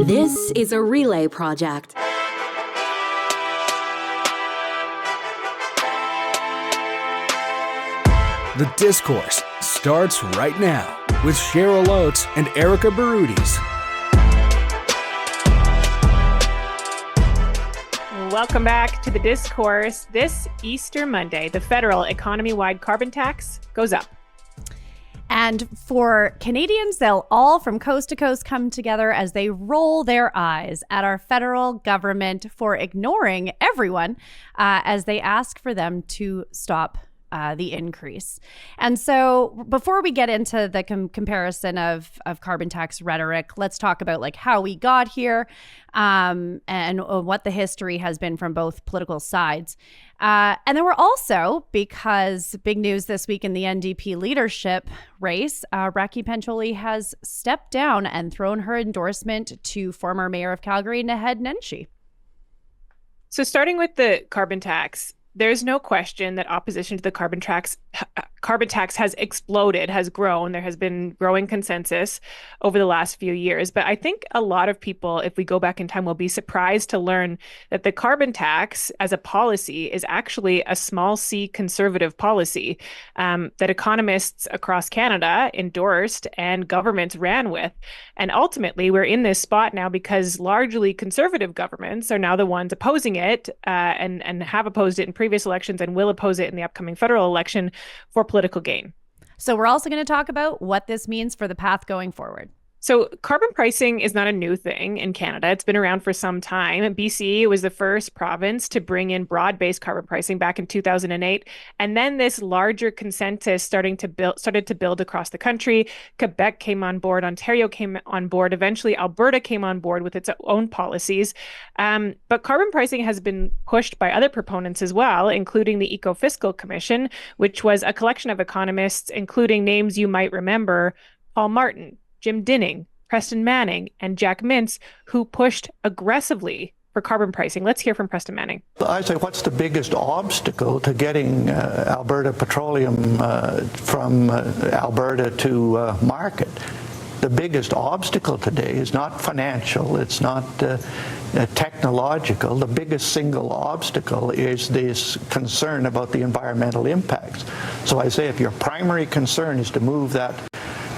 This is a relay project. The Discourse starts right now with Cheryl Oates and Erica Barudis. Welcome back to The Discourse. This Easter Monday, the federal economy-wide carbon tax goes up. And for Canadians, they'll all from coast to coast come together as they roll their eyes at our federal government for ignoring everyone as they ask for them to stop the increase. And so before we get into the comparison of carbon tax rhetoric, let's talk about like how we got here and what the history has been from both political sides. And then we're also, because big news this week in the NDP leadership race, Rakhi Pancholi has stepped down and thrown her endorsement to former mayor of Calgary, Naheed Nenshi. So starting with the carbon tax, there's no question that opposition to the carbon tax has exploded, has grown. There has been growing consensus over the last few years. But I think a lot of people, if we go back in time, will be surprised to learn that the carbon tax as a policy is actually a small c conservative policy that economists across Canada endorsed and governments ran with. And ultimately, we're in this spot now because largely conservative governments are now the ones opposing it and have opposed it in previous elections and will oppose it in the upcoming federal election for political gain. So we're also going to talk about what this means for the path going forward. So carbon pricing is not a new thing in Canada. It's been around for some time. BC was the first province to bring in broad-based carbon pricing back in 2008. And then this larger consensus started to build across the country. Quebec came on board. Ontario came on board. Eventually, Alberta came on board with its own policies. But carbon pricing has been pushed by other proponents as well, including the Eco-Fiscal Commission, which was a collection of economists, including names you might remember, Paul Martin, Jim Dinning, Preston Manning, and Jack Mintz, who pushed aggressively for carbon pricing. Let's hear from Preston Manning. I say, what's the biggest obstacle to getting Alberta Petroleum from Alberta to market? The biggest obstacle today is not financial, it's not technological. The biggest single obstacle is this concern about the environmental impacts. So I say if your primary concern is to move that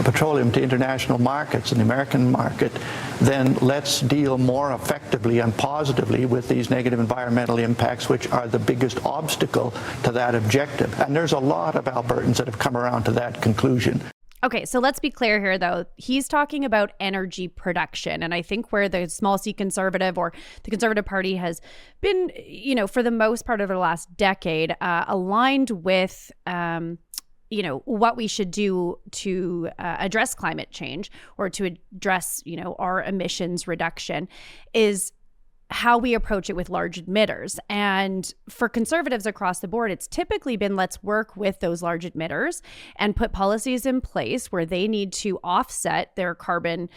petroleum to international markets and the American market, then let's deal more effectively and positively with these negative environmental impacts, which are the biggest obstacle to that objective. And there's a lot of Albertans that have come around to that conclusion. Okay, so let's be clear here, though. He's talking about energy production. And I think where the small c conservative or the Conservative Party has been, for the most part over the last decade, aligned with what we should do to address climate change or to address, our emissions reduction is how we approach it with large emitters. And for conservatives across the board, it's typically been let's work with those large emitters and put policies in place where they need to offset their carbon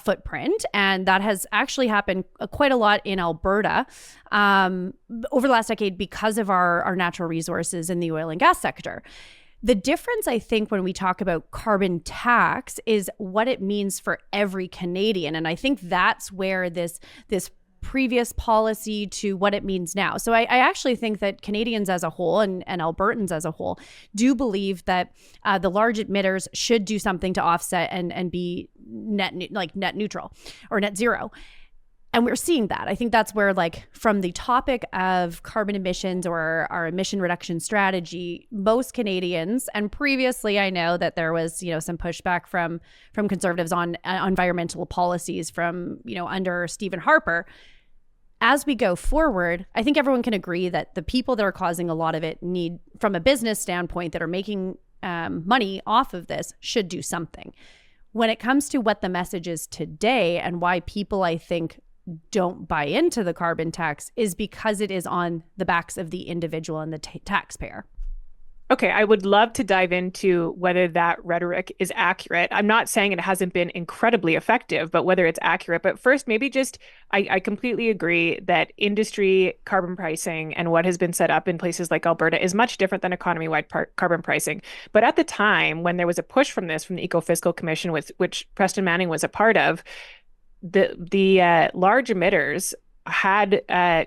footprint. And that has actually happened quite a lot in Alberta over the last decade because of our natural resources in the oil and gas sector. The difference, I think, when we talk about carbon tax is what it means for every Canadian. And I think that's where this previous policy to what it means now. So I actually think that Canadians as a whole and Albertans as a whole do believe that the large emitters should do something to offset and be net neutral or net zero. And we're seeing that. I think that's where, from the topic of carbon emissions or our emission reduction strategy, most Canadians, and previously I know that there was, some pushback from conservatives on environmental policies from, under Stephen Harper. As we go forward, I think everyone can agree that the people that are causing a lot of it need, from a business standpoint, that are making money off of this should do something. When it comes to what the message is today and why people, I think, don't buy into the carbon tax is because it is on the backs of the individual and the taxpayer. Okay, I would love to dive into whether that rhetoric is accurate. I'm not saying it hasn't been incredibly effective, but whether it's accurate. But first, maybe just, I completely agree that industry carbon pricing and what has been set up in places like Alberta is much different than economy-wide carbon pricing. But at the time when there was a push from the Eco-Fiscal Commission, which Preston Manning was a part of, the large emitters had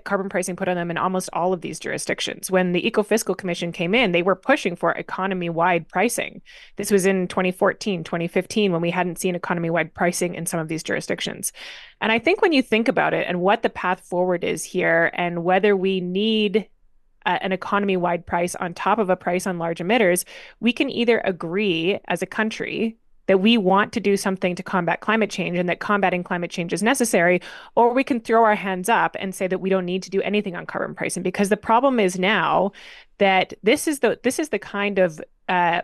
carbon pricing put on them in almost all of these jurisdictions. When the Ecofiscal Commission came in, they were pushing for economy-wide pricing. This was in 2014, 2015, when we hadn't seen economy-wide pricing in some of these jurisdictions. And I think when you think about it and what the path forward is here and whether we need an economy-wide price on top of a price on large emitters, we can either agree as a country that we want to do something to combat climate change and that combating climate change is necessary, or we can throw our hands up and say that we don't need to do anything on carbon pricing. Because the problem is now that this is the kind of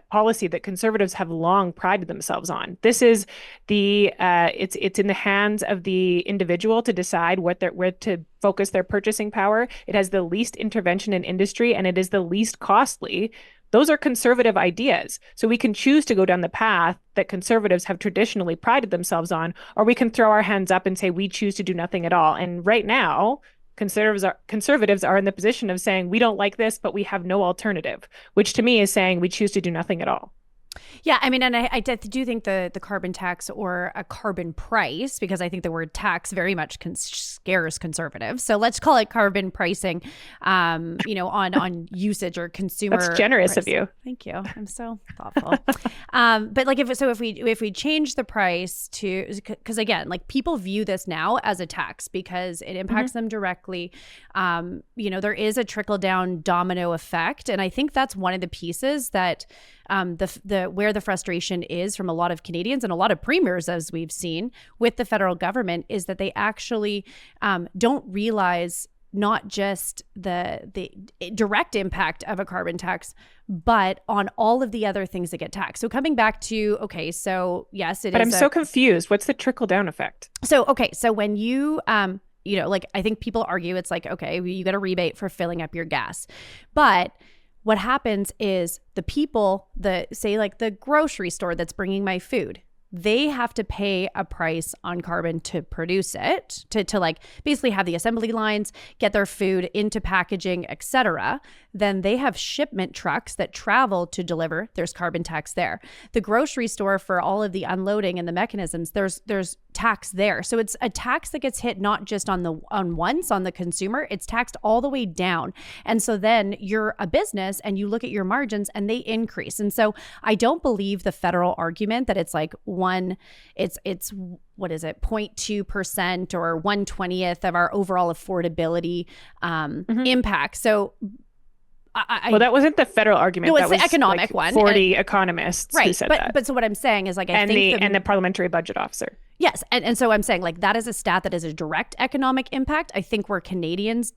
policy that conservatives have long prided themselves on. This is it's in the hands of the individual to decide where to focus their purchasing power. It has the least intervention in industry, and it is the least costly. Those are conservative ideas. So we can choose to go down the path that conservatives have traditionally prided themselves on, or we can throw our hands up and say we choose to do nothing at all. And right now, conservatives are in the position of saying we don't like this, but we have no alternative, which to me is saying we choose to do nothing at all. Yeah, I mean, and I do think the carbon tax or a carbon price, because I think the word tax very much scares conservatives. So let's call it carbon pricing, on usage or consumer. That's generous price. Of you. Thank you. I'm so thoughtful. But like if we change the price to, because again, like people view this now as a tax because it impacts them directly. There is a trickle down domino effect, and I think that's one of the pieces that. Where the frustration is from a lot of Canadians and a lot of premiers, as we've seen with the federal government, is that they actually don't realize not just the direct impact of a carbon tax, but on all of the other things that get taxed. So coming back to, okay, so yes, But I'm so confused. What's the trickle down effect? So when you I think people argue it's like, okay, you get a rebate for filling up your gas, but what happens is the people, say like the grocery store that's bringing my food, they have to pay a price on carbon to produce it, to like basically have the assembly lines, get their food into packaging, etc. Then they have shipment trucks that travel to deliver. There's carbon tax there. The grocery store, for all of the unloading and the mechanisms, there's tax there. So it's a tax that gets hit not just on the consumer, it's taxed all the way down. And so then you're a business and you look at your margins and they increase. And so I don't believe the federal argument that it's like it's what is it, 0.2% or 1/20th of our overall affordability impact. So well, that wasn't the federal argument. No, it's that the was economic like one. 40 economists who said that. But so what I'm saying is like, and the parliamentary budget officer. Yes. And so I'm saying like that is a stat that is a direct economic impact. I think where Canadians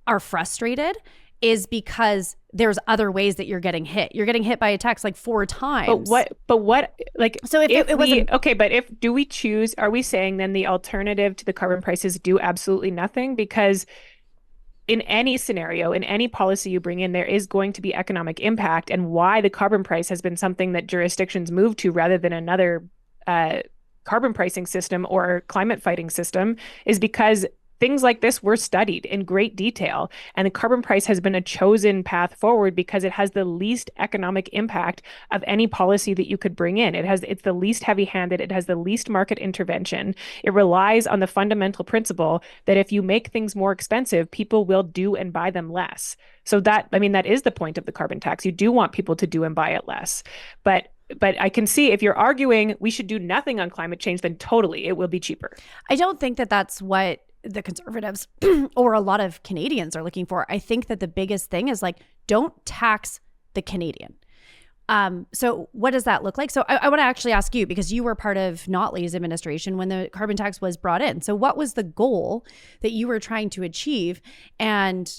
are frustrated is because there's other ways that you're getting hit. You're getting hit by a tax like 4 times. But what like, so if it wasn't okay, but do we choose, are we saying then the alternative to the carbon prices do absolutely nothing? Because in any scenario, in any policy you bring in, there is going to be economic impact, and why the carbon price has been something that jurisdictions move to rather than another carbon pricing system or climate fighting system is because things like this were studied in great detail, and the carbon price has been a chosen path forward because it has the least economic impact of any policy that you could bring in. It's the least heavy-handed, it has the least market intervention. It relies on the fundamental principle that if you make things more expensive, people will do and buy them less. So that is the point of the carbon tax. You do want people to do and buy it less. But I can see if you're arguing we should do nothing on climate change, then totally, it will be cheaper. I don't think that that's what the conservatives or a lot of Canadians are looking for. I think that the biggest thing is like, don't tax the Canadian. So what does that look like? So I want to actually ask you, because you were part of Notley's administration when the carbon tax was brought in. So what was the goal that you were trying to achieve? And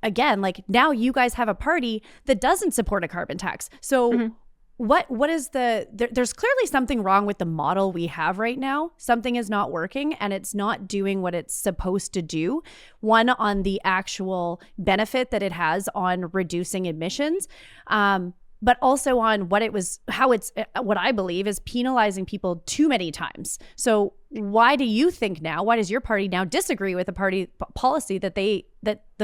again, like now you guys have a party that doesn't support a carbon tax. So what is there's clearly something wrong with the model we have right now. Something is not working and it's not doing what it's supposed to do. One, on the actual benefit that it has on reducing emissions, but also on how it's what I believe is penalizing people too many times. So why do you think now, why does your party now disagree with the party policy that the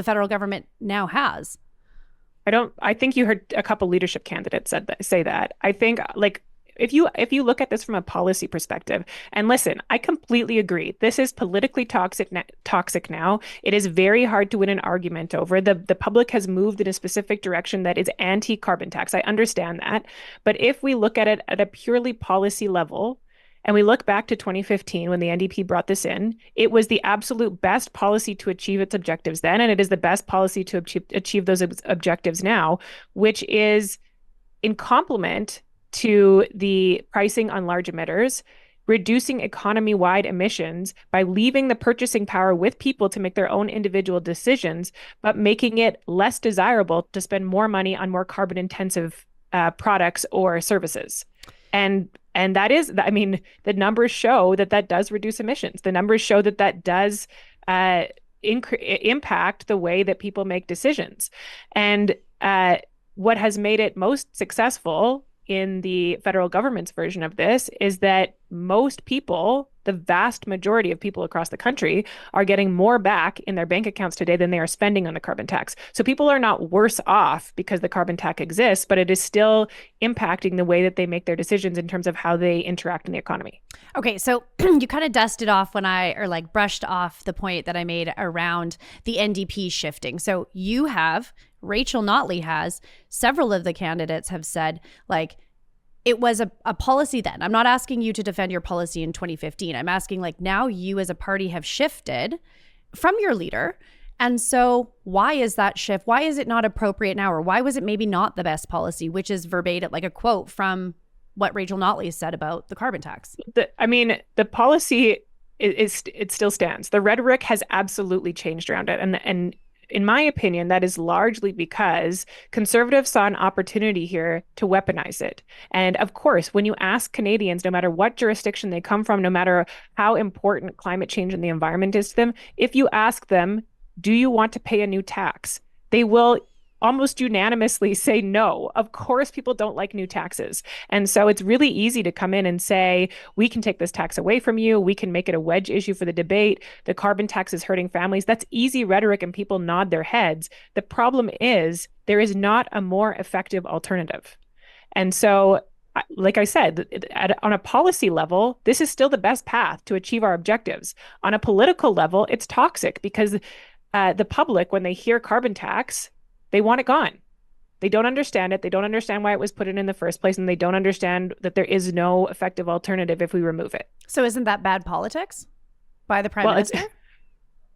federal government now has? I think you heard a couple leadership candidates say that. I think like if you look at this from a policy perspective, and listen, I completely agree. This is politically toxic now. It is very hard to win an argument over. The public has moved in a specific direction that is anti-carbon tax. I understand that. But if we look at it at a purely policy level, and we look back to 2015 when the NDP brought this in, it was the absolute best policy to achieve its objectives then, and it is the best policy to achieve those objectives now, which is in complement to the pricing on large emitters, reducing economy-wide emissions by leaving the purchasing power with people to make their own individual decisions, but making it less desirable to spend more money on more carbon-intensive products or services. And that is, I mean, the numbers show that does reduce emissions. The numbers show that does impact the way that people make decisions. And what has made it most successful in the federal government's version of this is that most people, the vast majority of people across the country, are getting more back in their bank accounts today than they are spending on the carbon tax. So people are not worse off because the carbon tax exists, but it is still impacting the way that they make their decisions in terms of how they interact in the economy. Okay, so you kind of dusted off brushed off the point that I made around the NDP shifting. So you have, Rachel Notley has, several of the candidates have said, like, it was a policy then. I'm not asking you to defend your policy in 2015. I'm asking, like, now you as a party have shifted from your leader. And so why is that shift? Why is it not appropriate now? Or why was it maybe not the best policy, which is verbatim, like a quote from what Rachel Notley said about the carbon tax? The policy it still stands. The rhetoric has absolutely changed around it. And in my opinion, that is largely because conservatives saw an opportunity here to weaponize it. And of course, when you ask Canadians, no matter what jurisdiction they come from, no matter how important climate change and the environment is to them, if you ask them, do you want to pay a new tax? They will almost unanimously say no. Of course, people don't like new taxes. And so it's really easy to come in and say, we can take this tax away from you. We can make it a wedge issue for the debate. The carbon tax is hurting families. That's easy rhetoric and people nod their heads. The problem is there is not a more effective alternative. And so, like I said, on a policy level, this is still the best path to achieve our objectives. On a political level, it's toxic because the public, when they hear carbon tax, they want it gone. They don't understand it. They don't understand why it was put in the first place. And they don't understand that there is no effective alternative if we remove it. So isn't that bad politics by the Prime Minister?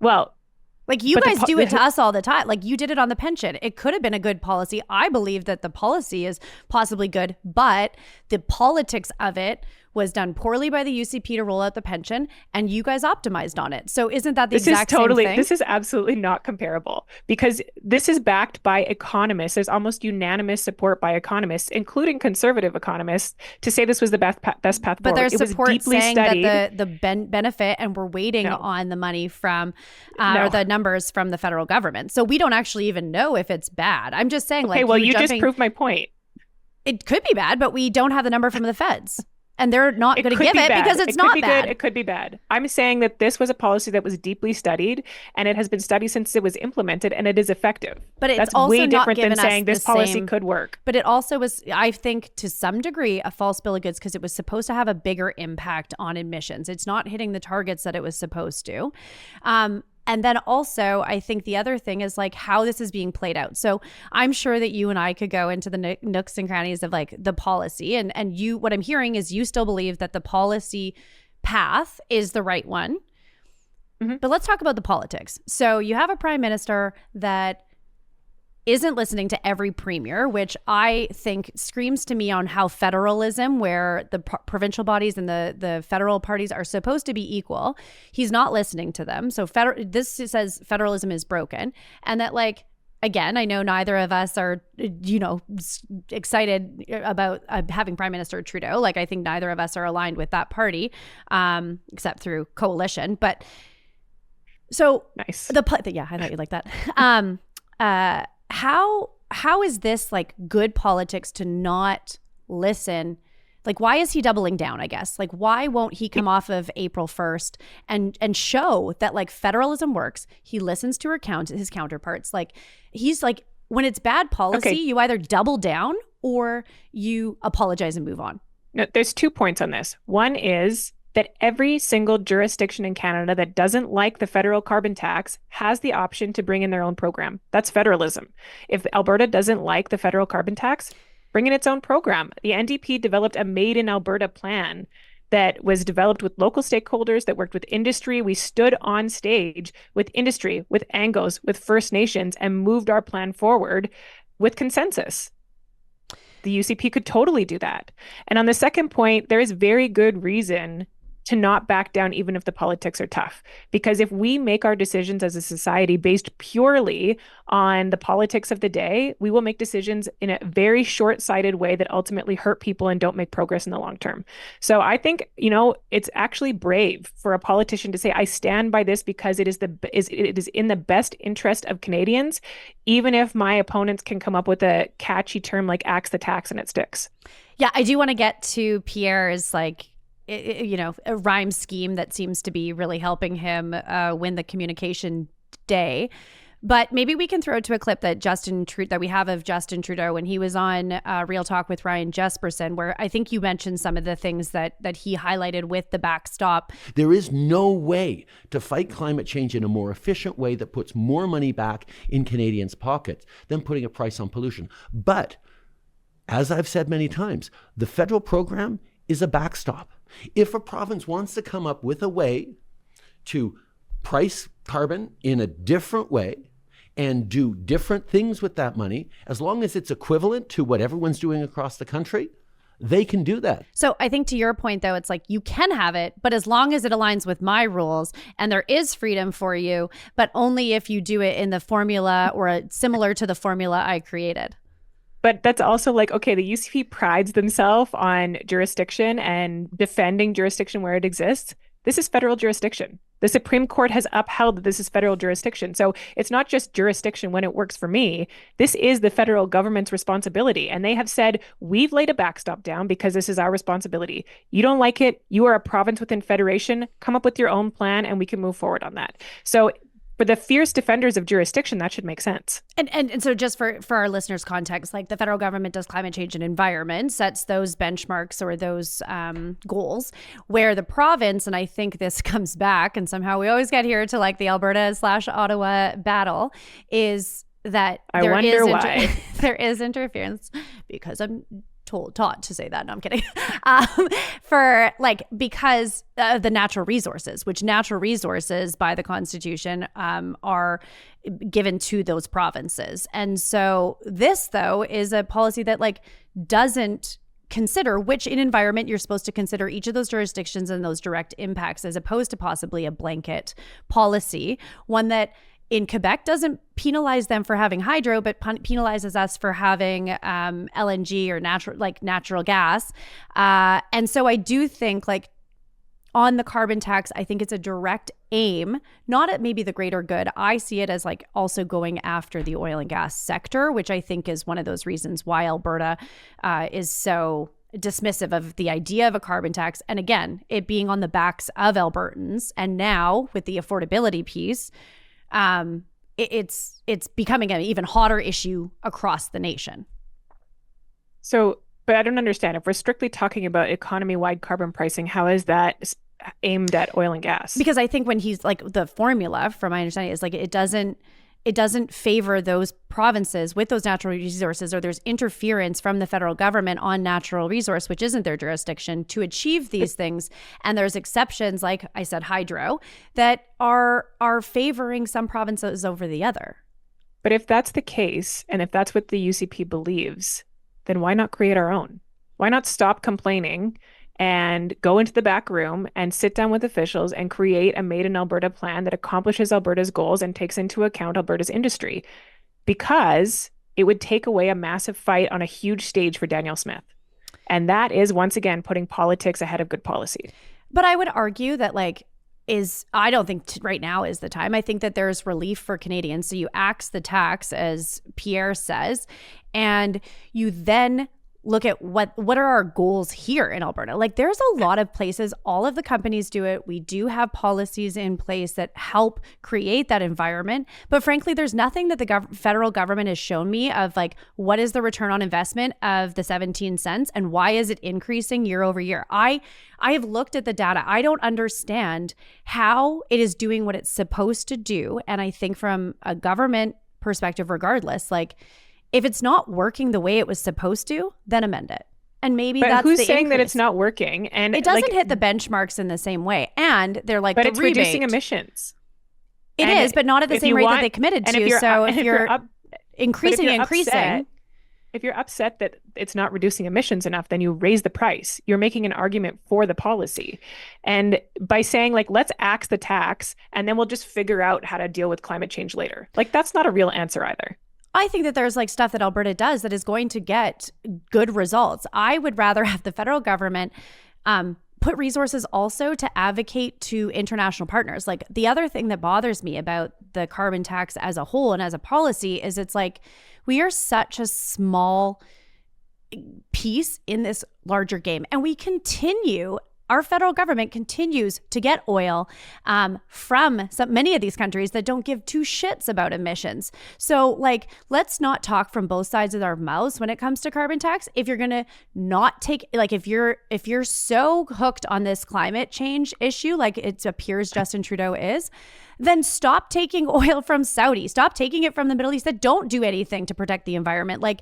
Like, you guys do it to us all the time. Like, you did it on the pension. It could have been a good policy. I believe that the policy is possibly good, but the politics of it was done poorly by the UCP to roll out the pension, and you guys optimized on it. So isn't that the exact same thing? This is absolutely not comparable because this is backed by economists. There's almost unanimous support by economists, including conservative economists, to say this was the best path forward. But there's support saying that the benefit, and we're waiting on the money from, or the numbers from the federal government. So we don't actually even know if it's bad. I'm just saying, okay, well, you just proved my point. It could be bad, but we don't have the number from the feds. And they're not going to give it because it's not bad. It could be bad. I'm saying that this was a policy that was deeply studied, and it has been studied since it was implemented, and it is effective. But it's That's also way not different given than saying us this policy could work. But it also was, I think, to some degree, a false bill of goods because it was supposed to have a bigger impact on emissions. It's not hitting the targets that it was supposed to. And then also, I think the other thing is like how this is being played out. So I'm sure that you and I could go into the nooks and crannies of like the policy. And you, what I'm hearing is you still believe that the policy path is the right one. Mm-hmm. But let's talk about the politics. So you have a prime minister that isn't listening to every premier, which I think screams to me on how federalism, where the provincial bodies and the federal parties are supposed to be equal, he's not listening to them. So this says federalism is broken. And that, like, again, I know neither of us are, excited about having Prime Minister Trudeau. Like, I think neither of us are aligned with that party, except through coalition. But so nice. Yeah, I thought you'd like that. How is this like good politics to not listen? Like, why is he doubling down, I guess? Like, why won't he come off of April 1st and show that like federalism works? He listens to his counterparts. Like, he's like, when it's bad policy, you either double down or you apologize and move on. No, there's 2 points on this. One is that every single jurisdiction in Canada that doesn't like the federal carbon tax has the option to bring in their own program. That's federalism. If Alberta doesn't like the federal carbon tax, bring in its own program. The NDP developed a Made in Alberta plan that was developed with local stakeholders, that worked with industry. We stood on stage with industry, with Angos, with First Nations, and moved our plan forward with consensus. The UCP could totally do that. And on the second point, there is very good reason to not back down even if the politics are tough. Because if we make our decisions as a society based purely on the politics of the day, we will make decisions in a very short-sighted way that ultimately hurt people and don't make progress in the long term. So I think, it's actually brave for a politician to say, I stand by this because it is in the best interest of Canadians, even if my opponents can come up with a catchy term like axe the tax and it sticks. Yeah, I do want to get to Pierre's a rhyme scheme that seems to be really helping him win the communication day. But maybe we can throw to a clip that we have of Justin Trudeau when he was on Real Talk with Ryan Jesperson, where I think you mentioned some of the things that he highlighted with the backstop. There is no way to fight climate change in a more efficient way that puts more money back in Canadians' pockets than putting a price on pollution. But as I've said many times, the federal program is a backstop. If a province wants to come up with a way to price carbon in a different way and do different things with that money, as long as it's equivalent to what everyone's doing across the country, they can do that. So I think to your point, though, it's like you can have it, but as long as it aligns with my rules and there is freedom for you, but only if you do it in the formula or similar to the formula I created. But that's also like, okay, the UCP prides themselves on jurisdiction and defending jurisdiction where it exists. This is federal jurisdiction. The Supreme Court has upheld that this is federal jurisdiction. So it's not just jurisdiction when it works for me. This is the federal government's responsibility. And they have said, we've laid a backstop down because this is our responsibility. You don't like it. You are a province within federation. Come up with your own plan and we can move forward on that. So for the fierce defenders of jurisdiction, that should make sense. And so just for our listeners' context, like the federal government does climate change and environment, sets those benchmarks or those goals, where the province, and I think this comes back, and somehow we always get here to like the Alberta/Ottawa battle, is that there is interference because I'm taught to say that. No, I'm kidding. Because of the natural resources, which natural resources by the Constitution are given to those provinces. And so this, though, is a policy that doesn't consider which in environment you're supposed to consider each of those jurisdictions and those direct impacts, as opposed to possibly a blanket policy, one that in Quebec doesn't penalize them for having hydro, but penalizes us for having LNG or natural gas. And so I do think on the carbon tax, I think it's a direct aim, not at maybe the greater good. I see it as also going after the oil and gas sector, which I think is one of those reasons why Alberta is so dismissive of the idea of a carbon tax. And again, it being on the backs of Albertans. And now with the affordability piece, it's becoming an even hotter issue across the nation. So, but I don't understand. If we're strictly talking about economy-wide carbon pricing, how is that aimed at oil and gas? Because I think when he's the formula, from my understanding, is it doesn't favor those provinces with those natural resources, or there's interference from the federal government on natural resource, which isn't their jurisdiction, to achieve these things. And there's exceptions, like I said, hydro, that are favoring some provinces over the other. But if that's the case, and if that's what the UCP believes, then why not create our own? Why not stop complaining and go into the back room and sit down with officials and create a Made in Alberta plan that accomplishes Alberta's goals and takes into account Alberta's industry? Because it would take away a massive fight on a huge stage for Danielle Smith. And that is, once again, putting politics ahead of good policy. But I would argue that I don't think right now is the time. I think that there's relief for Canadians. So you axe the tax, as Pierre says, and you then look at what are our goals here in Alberta. Like there's a lot of places, all of the companies do it. We do have policies in place that help create that environment. But frankly, there's nothing that the federal government has shown me of like, what is the return on investment of the 17 cents and why is it increasing year over year? I have looked at the data. I don't understand how it is doing what it's supposed to do. And I think from a government perspective, regardless, like, if it's not working the way it was supposed to, then amend it. And maybe but that's who's the saying that increase. it's not working? And it doesn't hit the benchmarks in the same way. And they're like, but the it's rebate. reducing emissions. It is, but not at the same rate that they committed to. If you're increasing, if you're upset that it's not reducing emissions enough, then you raise the price. You're making an argument for the policy. And by saying like, let's axe the tax and then we'll just figure out how to deal with climate change later. Like that's not a real answer either. I think that there's like stuff that Alberta does that is going to get good results. I would rather have the federal government put resources also to advocate to international partners. Like the other thing that bothers me about the carbon tax as a whole and as a policy is it's like we are such a small piece in this larger game. And our federal government continues to get oil from many of these countries that don't give two shits about emissions. So like, let's not talk from both sides of our mouths when it comes to carbon tax. If you're going to not take, like if you're so hooked on this climate change issue, like it appears Justin Trudeau is, then stop taking oil from Saudi. Stop taking it from the Middle East that don't do anything to protect the environment. Like,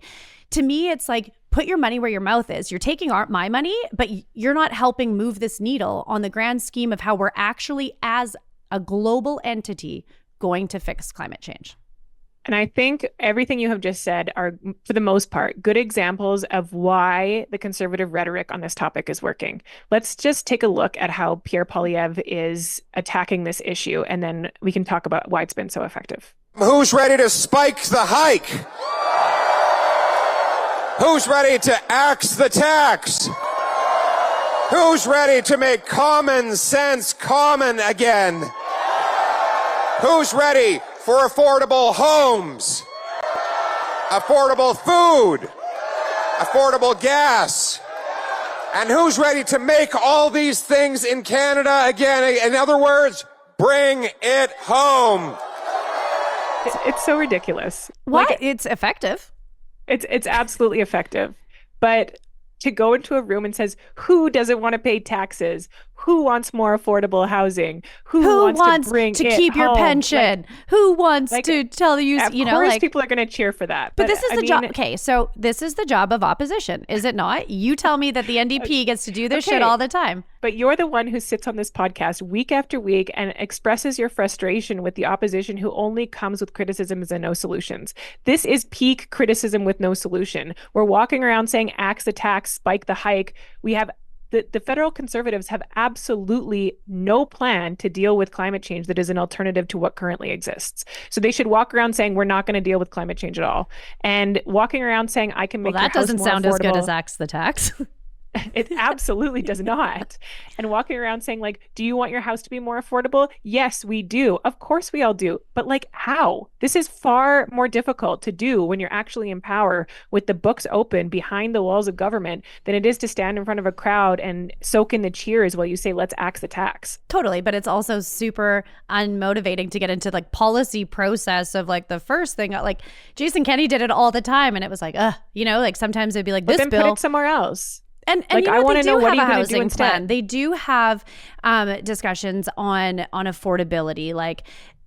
to me, it's like, put your money where your mouth is. You're taking my money, but you're not helping move this needle on the grand scheme of how we're actually, as a global entity, going to fix climate change. And I think everything you have just said are, for the most part, good examples of why the conservative rhetoric on this topic is working. Let's just take a look at how Pierre Poilievre is attacking this issue, and then we can talk about why it's been so effective. Who's ready to spike the hike? Who's ready to axe the tax? Who's ready to make common sense common again? Who's ready for affordable homes, affordable food, affordable gas? And who's ready to make all these things in Canada again? In other words, bring it home. It's so ridiculous. What? Like, it's effective. It's absolutely effective. But to go into a room and says, who doesn't want to pay taxes? Who wants more affordable housing? Who wants to bring to it keep your home? pension? Who wants to tell you, of course people are going to cheer for that. But this is the job. Okay, so this is the job of opposition, is it not? You tell me that the NDP gets to do this shit all the time. But you're the one who sits on this podcast week after week and expresses your frustration with the opposition who only comes with criticisms and no solutions. This is peak criticism with no solution. We're walking around saying axe the tax, spike the hike. We have the federal conservatives have absolutely no plan to deal with climate change that is an alternative to what currently exists. So they should walk around saying we're not going to deal with climate change at all, and walking around saying I can make your house more affordable. Well, that doesn't sound as good as axe the tax. It absolutely does not. And walking around saying like, do you want your house to be more affordable? Yes, we do. Of course we all do. But like, how? This is far more difficult to do when you're actually in power with the books open behind the walls of government than it is to stand in front of a crowd and soak in the cheers while you say, let's axe the tax. Totally. But it's also super unmotivating to get into like policy process of like the first thing, like Jason Kenney did it all the time. And it was like, like sometimes it'd be like, but this then bill. put it somewhere else. And like, I want to know what are you going to do instead? Plan. They do have discussions on affordability. Like,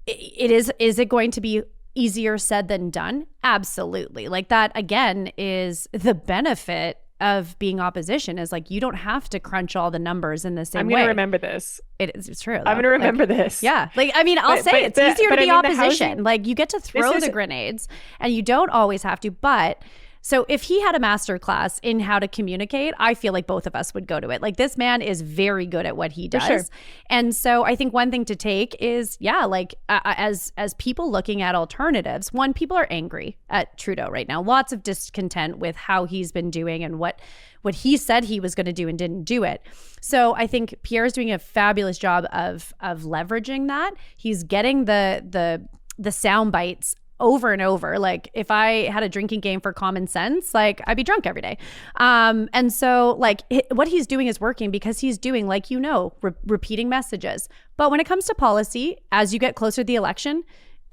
is it going to be easier said than done? Absolutely. Like that again is the benefit of being opposition is like you don't have to crunch all the numbers in the same way. I'm going to remember this. It's true. Though. I'm going to remember this. Yeah. Like, I mean, I'll say it's easier to be opposition. Like you get to throw the grenades and you don't always have to, but so if he had a master class in how to communicate, I feel like both of us would go to it. Like this man is very good at what he does. Sure. And so I think one thing to take is, as people looking at alternatives, one, people are angry at Trudeau right now. Lots of discontent with how he's been doing and what he said he was going to do and didn't do it. So I think Pierre is doing a fabulous job of leveraging that. He's getting the sound bites over and over. Like if I had a drinking game for common sense, like I'd be drunk every day. And so like what he's doing is working because he's doing, like, repeating messages. But when it comes to policy, as you get closer to the election,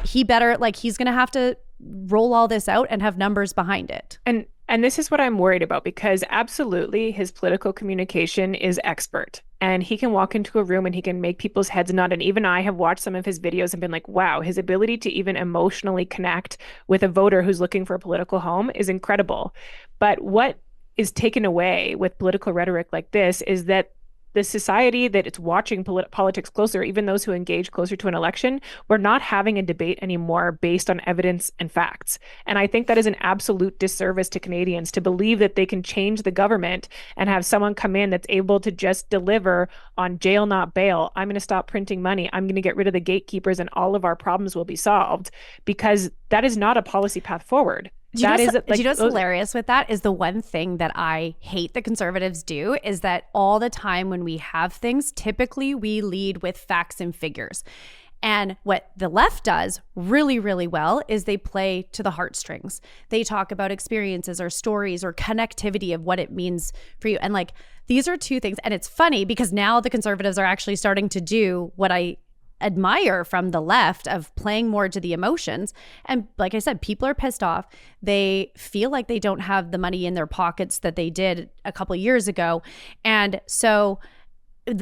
he's going to have to roll all this out and have numbers behind it. And this is what I'm worried about, because absolutely his political communication is expert, and he can walk into a room and he can make people's heads nod. And even I have watched some of his videos and been like, wow, his ability to even emotionally connect with a voter who's looking for a political home is incredible. But what is taken away with political rhetoric like this is that the society that it's watching politics closer, even those who engage closer to an election, we're not having a debate anymore based on evidence and facts. And I think that is an absolute disservice to Canadians to believe that they can change the government and have someone come in that's able to just deliver on jail, not bail. I'm going to stop printing money. I'm going to get rid of the gatekeepers and all of our problems will be solved, because that is not a policy path forward. Do you know what's hilarious with that is the one thing that I hate that Conservatives do is that all the time when we have things, typically we lead with facts and figures. And what the left does really, really well is they play to the heartstrings. They talk about experiences or stories or connectivity of what it means for you. And like, these are two things. And it's funny because now the Conservatives are actually starting to do what I admire from the left of playing more to the emotions. And like I said, people are pissed off. They feel like they don't have the money in their pockets that they did a couple of years ago. And so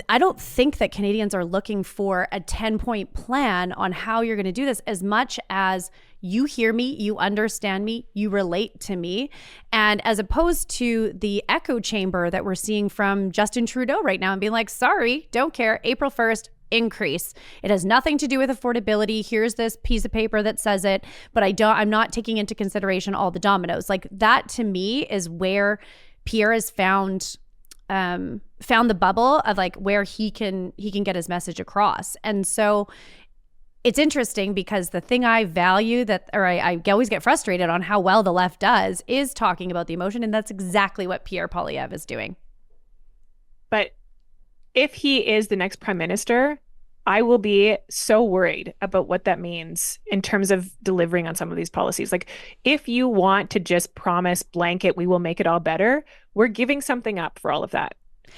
I don't think that Canadians are looking for a 10-point plan on how you're going to do this, as much as you hear me, you understand me, you relate to me. And as opposed to the echo chamber that we're seeing from Justin Trudeau right now and being like, sorry, don't care, April 1st, increase. It has nothing to do with affordability. Here's this piece of paper that says it, but I'm not taking into consideration all the dominoes. Like that to me is where Pierre has found the bubble of like where he can get his message across. And so it's interesting because the thing I value I always get frustrated on how well the left does is talking about the emotion. And that's exactly what Pierre Poilievre is doing. But if he is the next prime minister, I will be so worried about what that means in terms of delivering on some of these policies. Like, if you want to just promise blanket, we will make it all better, we're giving something up for all of that.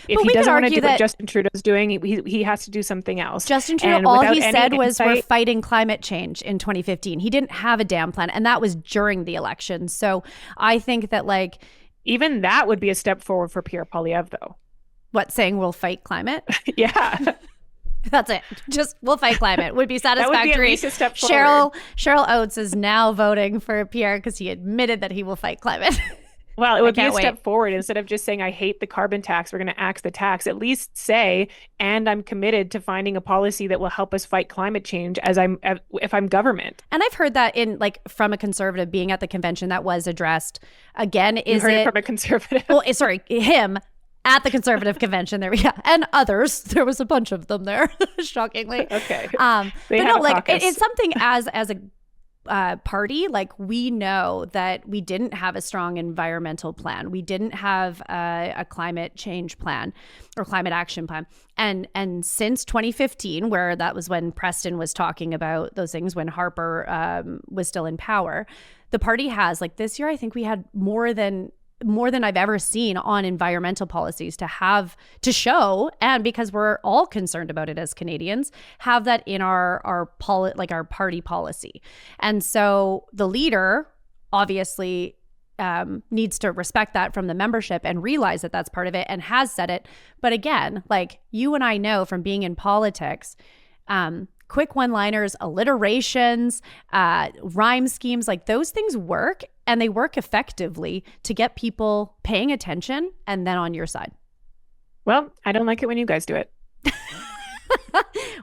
If he doesn't want to do what Justin Trudeau's doing, he has to do something else. Justin Trudeau, all he said was we're fighting climate change in 2015. He didn't have a damn plan, and that was during the election. So I think that like even that would be a step forward for Pierre Poilievre, though. What, saying we'll fight climate? Yeah. That's it. Just we'll fight climate would be satisfactory. That would be at least a step forward. Cheryl Oates is now voting for Pierre because he admitted that he will fight climate. Well, it would be a step forward. Instead of just saying, I hate the carbon tax, we're going to axe the tax. At least say, and I'm committed to finding a policy that will help us fight climate change if I'm government. And I've heard that from a Conservative being at the convention that was addressed. Again, you heard it from a Conservative? Well, sorry, him. At the Conservative convention, there we go, and others. There was a bunch of them there, shockingly. Okay. But no, like it's something as a party, like we know that we didn't have a strong environmental plan, we didn't have a climate change plan or climate action plan, and since 2015, where that was when Preston was talking about those things when Harper was still in power, the party has like this year. I think we had more than I've ever seen on environmental policies to show, and because we're all concerned about it as Canadians, have that in our party policy. And so the leader obviously needs to respect that from the membership and realize that that's part of it and has said it. But again, like you and I know from being in politics, quick one-liners, alliterations, rhyme schemes, like those things work, and they work effectively to get people paying attention and then on your side. Well, I don't like it when you guys do it.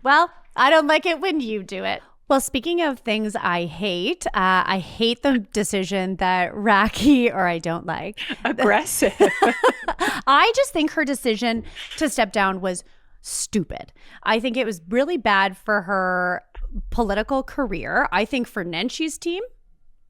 Well, I don't like it when you do it. Well, speaking of things I hate the decision that Rakhi, or I don't like. Aggressive. I just think her decision to step down was stupid. I think it was really bad for her political career. I think for Nenchi's team,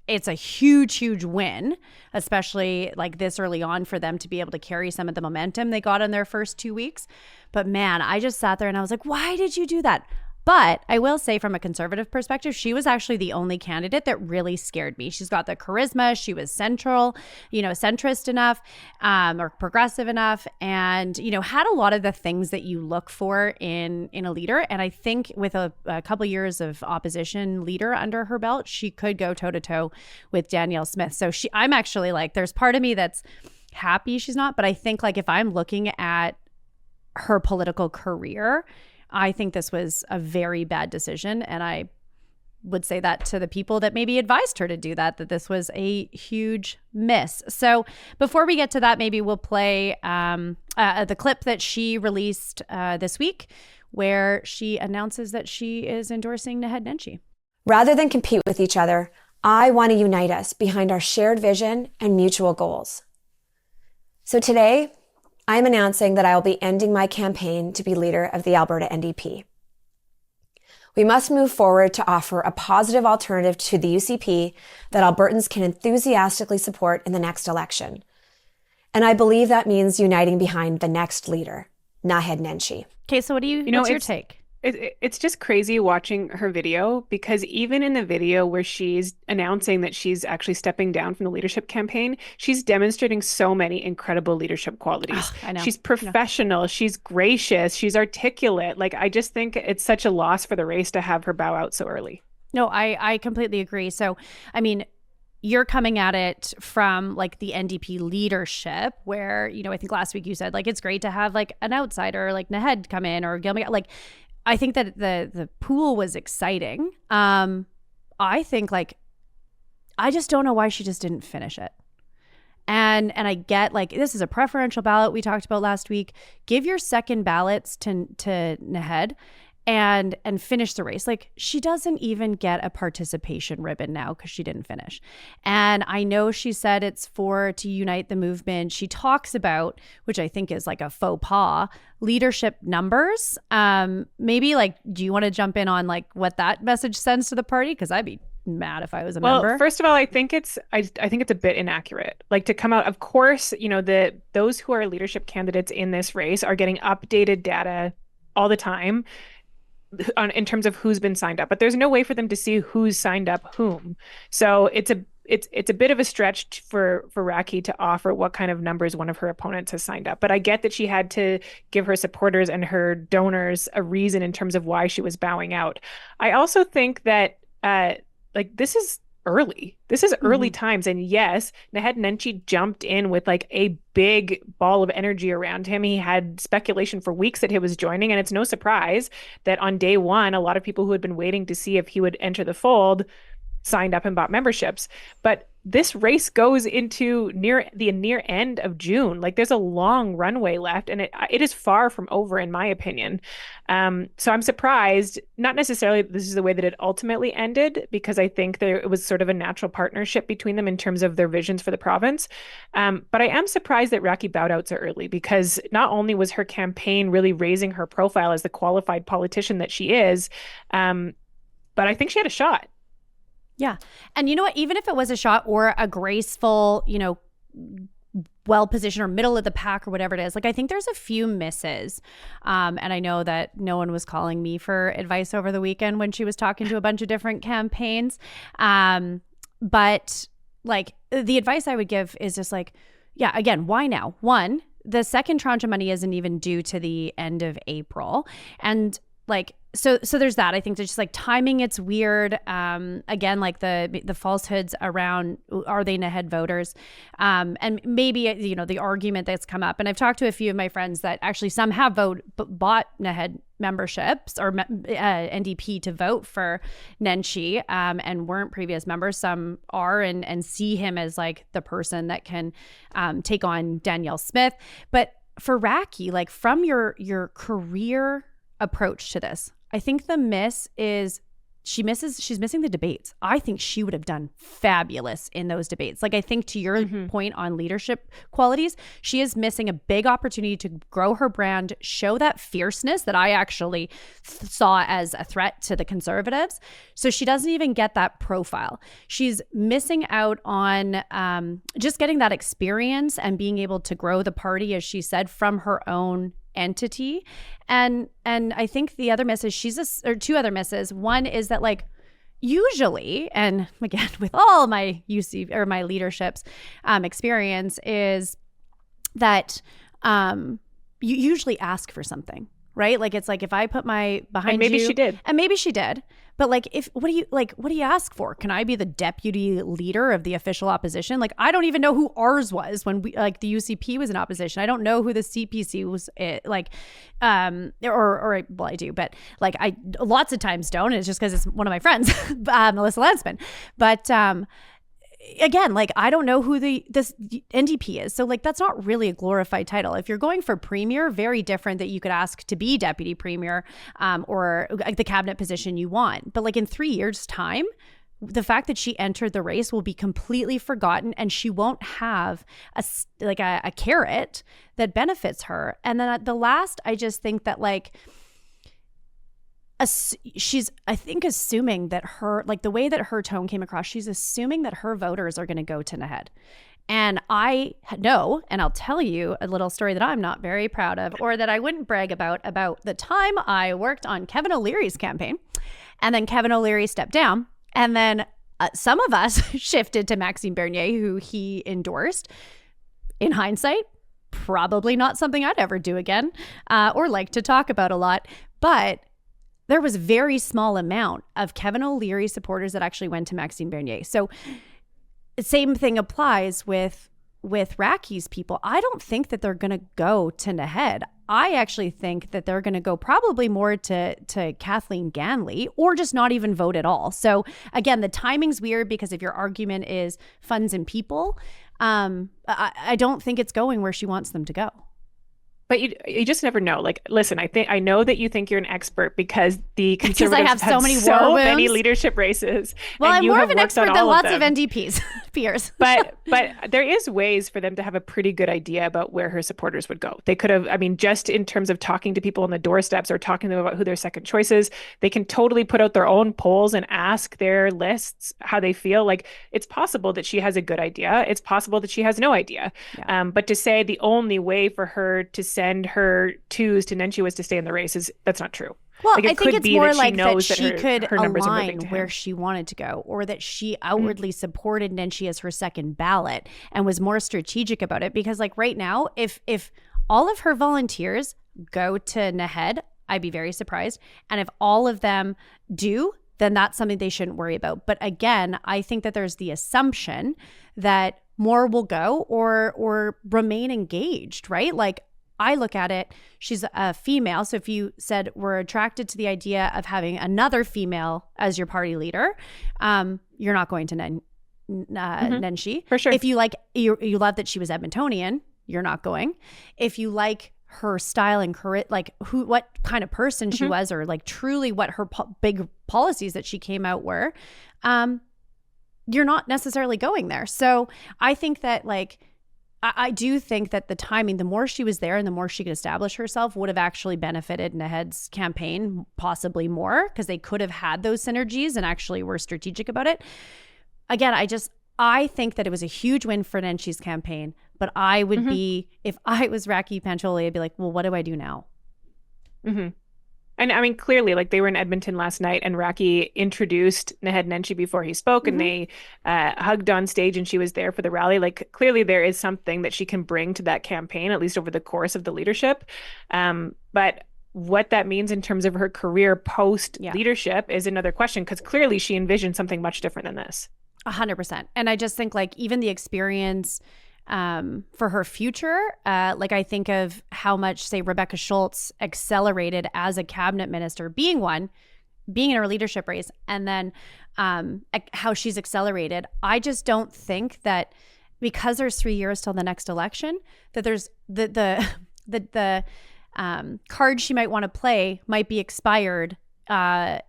it's a huge, huge win, especially like this early on for them to be able to carry some of the momentum they got in their first 2 weeks. But man, I just sat there and I was like, why did you do that? But I will say from a conservative perspective, she was actually the only candidate that really scared me. She's got the charisma. She was centrist enough, or progressive enough, and, had a lot of the things that you look for in a leader. And I think with a couple years of opposition leader under her belt, she could go toe to toe with Danielle Smith. So I'm actually like, there's part of me that's happy she's not, but I think like if I'm looking at her political career, I think this was a very bad decision. And I would say that to the people that maybe advised her to do that this was a huge miss. So before we get to that, maybe we'll play the clip that she released this week where she announces that she is endorsing Naheed Nenshi. Rather than compete with each other, I want to unite us behind our shared vision and mutual goals. So today, I'm announcing that I will be ending my campaign to be leader of the Alberta NDP. We must move forward to offer a positive alternative to the UCP that Albertans can enthusiastically support in the next election. And I believe that means uniting behind the next leader, Naheed Nenshi. Okay, so what's your take? It's just crazy watching her video, because even in the video where she's announcing that she's actually stepping down from the leadership campaign, she's demonstrating so many incredible leadership qualities. I know. She's professional. She's gracious. She's articulate. Like, I just think it's such a loss for the race to have her bow out so early. No, I completely agree. So, I mean, you're coming at it from like the NDP leadership where, I think last week you said like, it's great to have like an outsider like Naheed come in or Gil McGuire. Like, I think that the pool was exciting. I think like, I just don't know why she just didn't finish it. And I get like, this is a preferential ballot we talked about last week. Give your second ballots to Naheed and finish the race. Like, she doesn't even get a participation ribbon now because she didn't finish. And I know she said it's to unite the movement. She talks about, which I think is like a faux pas, leadership numbers. Maybe like, do you want to jump in on like what that message sends to the party? Because I'd be mad if I was a member. Well, first of all, I think it's a bit inaccurate. Like, to come out, of course, those who are leadership candidates in this race are getting updated data all the time in terms of who's been signed up, but there's no way for them to see who's signed up whom. So it's a bit of a stretch for Rakhi to offer what kind of numbers one of her opponents has signed up. But I get that she had to give her supporters and her donors a reason in terms of why she was bowing out. I also think that this is early. This is early times. And yes, Naheed Nenshi jumped in with like a big ball of energy around him. He had speculation for weeks that he was joining. And it's no surprise that on day one, a lot of people who had been waiting to see if he would enter the fold signed up and bought memberships. But this race goes into the near end of June. Like, there's a long runway left, and it is far from over, in my opinion. So I'm surprised, not necessarily this is the way that it ultimately ended, because I think it was sort of a natural partnership between them in terms of their visions for the province. But I am surprised that Rakhi bowed out so early, because not only was her campaign really raising her profile as the qualified politician that she is, but I think she had a shot. Yeah. And you know what? Even if it was a shot or a graceful, well-positioned or middle of the pack or whatever it is, like, I think there's a few misses. And I know that no one was calling me for advice over the weekend when she was talking to a bunch of different campaigns. But like, the advice I would give is just like, yeah, again, why now? One, the second tranche of money isn't even due to the end of April. And like, so there's that. I think there's just like timing, it's weird. Again, like the falsehoods around, are they Naheed voters? And maybe, the argument that's come up, and I've talked to a few of my friends that actually some have bought Naheed memberships or NDP to vote for Nenshi, and weren't previous members. Some are and see him as like the person that can take on Danielle Smith. But for Rakhi, like, from your career approach to this, I think the miss is she's missing the debates. I think she would have done fabulous in those debates. Like, I think to your point on leadership qualities, she is missing a big opportunity to grow her brand, show that fierceness that I actually saw as a threat to the Conservatives. So she doesn't even get that profile. She's missing out on just getting that experience and being able to grow the party, as she said, from her own entity. And I think the other miss is or two other misses. One is that like usually, and again with all my UC or my leadership's experience, is that you usually ask for something, right? Like it's like if I put my behind and maybe you, she did, and maybe she did, but like what do you ask for? Can I be the deputy leader of the official opposition? Like I don't even know who ours was when we like the UCP was in opposition. I don't know who the CPC was like, or well I do, but like I lots of times don't. And it's just because it's one of my friends, Melissa Lansman, but again, like I don't know who this NDP is. So like that's not really a glorified title. If you're going for premier, very different that you could ask to be deputy premier or the cabinet position you want. But like in 3 years' time, the fact that she entered the race will be completely forgotten and she won't have a carrot that benefits her. And then at the last, I just think that like she's, I think, assuming that her, like the way that her tone came across, she's assuming that her voters are going to go to Naheed. And I know, and I'll tell you a little story that I'm not very proud of, or that I wouldn't brag about the time I worked on Kevin O'Leary's campaign. And then Kevin O'Leary stepped down. And then some of us shifted to Maxime Bernier, who he endorsed. In hindsight, probably not something I'd ever do again or like to talk about a lot. But there was a very small amount of Kevin O'Leary supporters that actually went to Maxime Bernier. So the same thing applies with Rakhi's people. I don't think that they're going to go to Naheed. I actually think that they're going to go probably more to Kathleen Ganley or just not even vote at all. So again, the timing's weird because if your argument is funds and people, I don't think it's going where she wants them to go. But you just never know. Like, listen, I know that you think you're an expert because the Conservatives have have so many leadership races. Well, and I'm you more have of an worked expert on than all of lots of them. NDPs peers. But there is ways for them to have a pretty good idea about where her supporters would go. They could have, I mean, just in terms of talking to people on the doorsteps or talking to them about who their second choice is, they can totally put out their own polls and ask their lists how they feel. Like it's possible that she has a good idea. It's possible that she has no idea. Yeah. But to say the only way for her to send her twos to Nenshi was to stay in the race that's not true. Well, like, I think it's more like that she could her numbers are moving align to him. where she wanted to go, or that she outwardly supported Nenshi as her second ballot and was more strategic about it. Because like right now, if all of her volunteers go to Naheed, I'd be very surprised. And if all of them do, then that's something they shouldn't worry about. But again, I think that there's the assumption that more will go or remain engaged, right? Like I look at it, she's a female. So if you said we're attracted to the idea of having another female as your party leader, you're not going to Nenshi. For sure. If you like, you love that she was Edmontonian, you're not going. If you like her style and like what kind of person she was, or like truly what her big policies that she came out were, you're not necessarily going there. So I think that like, I do think that the timing, the more she was there and the more she could establish herself would have actually benefited Naheed's campaign possibly more because they could have had those synergies and actually were strategic about it. Again, I think that it was a huge win for Nenshi's campaign, but I would be, if I was Rakhi Pancholi, I'd be like, well, what do I do now? And I mean, clearly, like they were in Edmonton last night and Rakhi introduced Naheed Nenshi before he spoke and they hugged on stage and she was there for the rally. Like clearly there is something that she can bring to that campaign, at least over the course of the leadership. But what that means in terms of her career post leadership is another question, because clearly she envisioned something much different than this. 100%. And I just think like even the experience for her future, like I think of how much, say, Rebecca Schultz accelerated as a cabinet minister, being in her leadership race, and then how she's accelerated. I just don't think that because there's 3 years till the next election, that there's the card she might want to play might be expired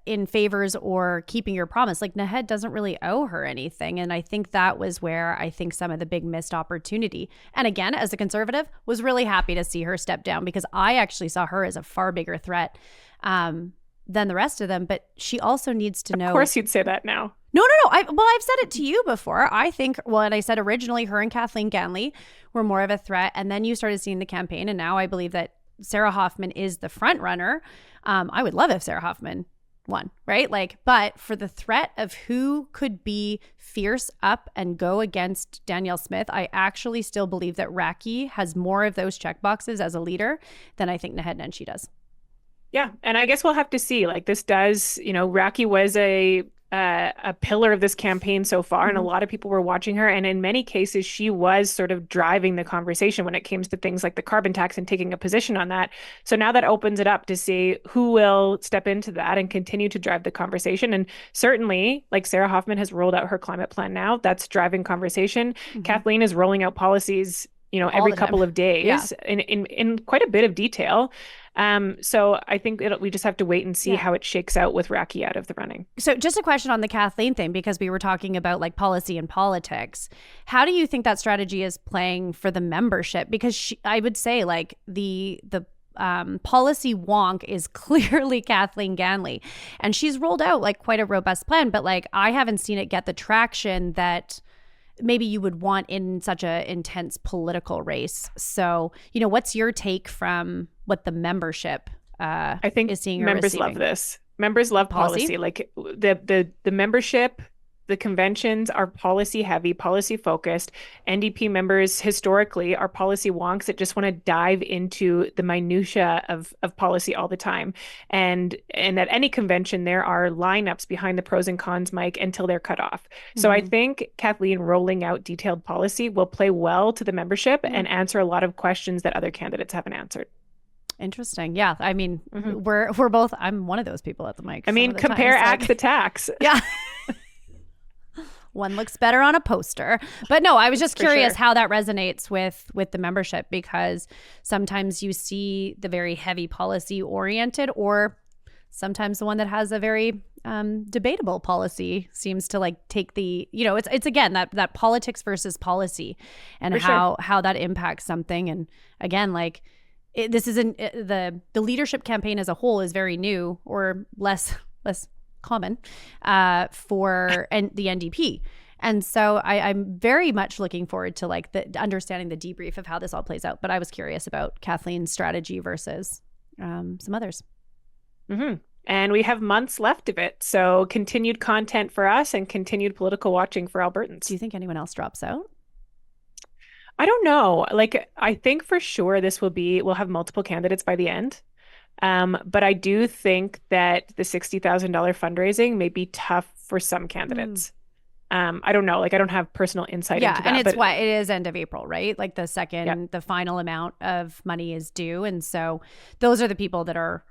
in favors or keeping your promise. Like Naheed doesn't really owe her anything. And I think that was where I think some of the big missed opportunity. And again, as a Conservative, was really happy to see her step down because I actually saw her as a far bigger threat than the rest of them. But she also needs to know. Of course you'd say that now. No. I've said it to you before. I think, and I said originally her and Kathleen Ganley were more of a threat. And then you started seeing the campaign. And now I believe that Sarah Hoffman is the front runner. I would love if Sarah Hoffman won, right? Like, but for the threat of who could be fierce up and go against Danielle Smith, I actually still believe that Rakhi has more of those checkboxes as a leader than I think Naheed Nenshi does. Yeah. And I guess we'll have to see. Like, this does, Rakhi was a pillar of this campaign so far, and a lot of people were watching her. And in many cases, she was sort of driving the conversation when it came to things like the carbon tax and taking a position on that. So now that opens it up to see who will step into that and continue to drive the conversation. And certainly, like, Sarah Hoffman has rolled out her climate plan now. That's driving conversation. Kathleen is rolling out policies, every couple of days in quite a bit of detail. So I think we just have to wait and see how it shakes out with Rakhi out of the running. So just a question on the Kathleen thing, because we were talking about like policy and politics. How do you think that strategy is playing for the membership? Because I would say like the policy wonk is clearly Kathleen Ganley, and she's rolled out like quite a robust plan, but like I haven't seen it get the traction that maybe you would want in such a intense political race. So, what's your take from what the membership I think is seeing or members receiving? Love this. Members love policy. Like the membership, the conventions are policy heavy, policy focused. NDP members historically are policy wonks that just want to dive into the minutia of policy all the time. And at any convention, there are lineups behind the pros and cons mic until they're cut off. So I think Kathleen rolling out detailed policy will play well to the membership and answer a lot of questions that other candidates haven't answered. Interesting. Yeah. I mean, we're both, I'm one of those people at the mic. I mean, compare axe to tax. Yeah. One looks better on a poster. But no, I was just curious how that resonates with the membership, because sometimes you see the very heavy policy oriented, or sometimes the one that has a very debatable policy seems to like take the, it's again, that politics versus policy and how that impacts something. And again, like this isn't the leadership campaign as a whole is very new, or less common for the NDP. And so I'm very much looking forward to like understanding the debrief of how this all plays out. But I was curious about Kathleen's strategy versus some others. And we have months left of it. So continued content for us and continued political watching for Albertans. Do you think anyone else drops out? I don't know. Like, I think for sure we'll have multiple candidates by the end. But I do think that the $60,000 fundraising may be tough for some candidates. I don't know. Like, I don't have personal insight into that. And it's it is end of April, right? Like the the final amount of money is due. And so those are the people that are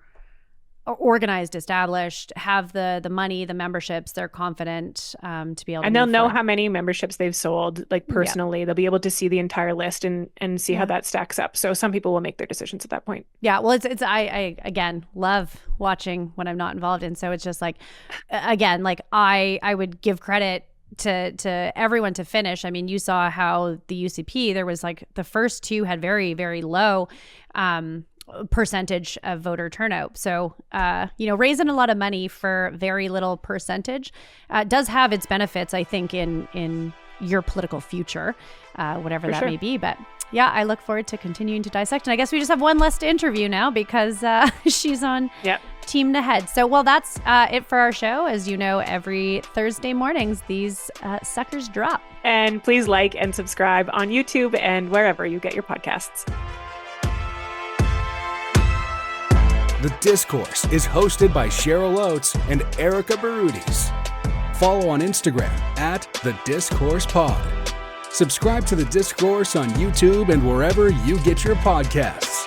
organized, established, have the money, the memberships, they're confident to be able to. And they'll know how many memberships they've sold, like personally. They'll be able to see the entire list and see how that stacks up. So some people will make their decisions at that point. Yeah, well, I again love watching when I'm not involved, and so it's just like, again, like I would give credit to everyone to finish. I mean, you saw how the UCP, there was like the first two had very, very low percentage of voter turnout. So, raising a lot of money for very little percentage does have its benefits, I think, in your political future, whatever that may be. But yeah, I look forward to continuing to dissect. And I guess we just have one less to interview now because she's on Team Naheed. So, well, that's it for our show. As you know, every Thursday mornings, these suckers drop. And please like and subscribe on YouTube and wherever you get your podcasts. The Discourse is hosted by Cheryl Oates and Erica Barudis. Follow on Instagram at The Discourse Pod. Subscribe to The Discourse on YouTube and wherever you get your podcasts.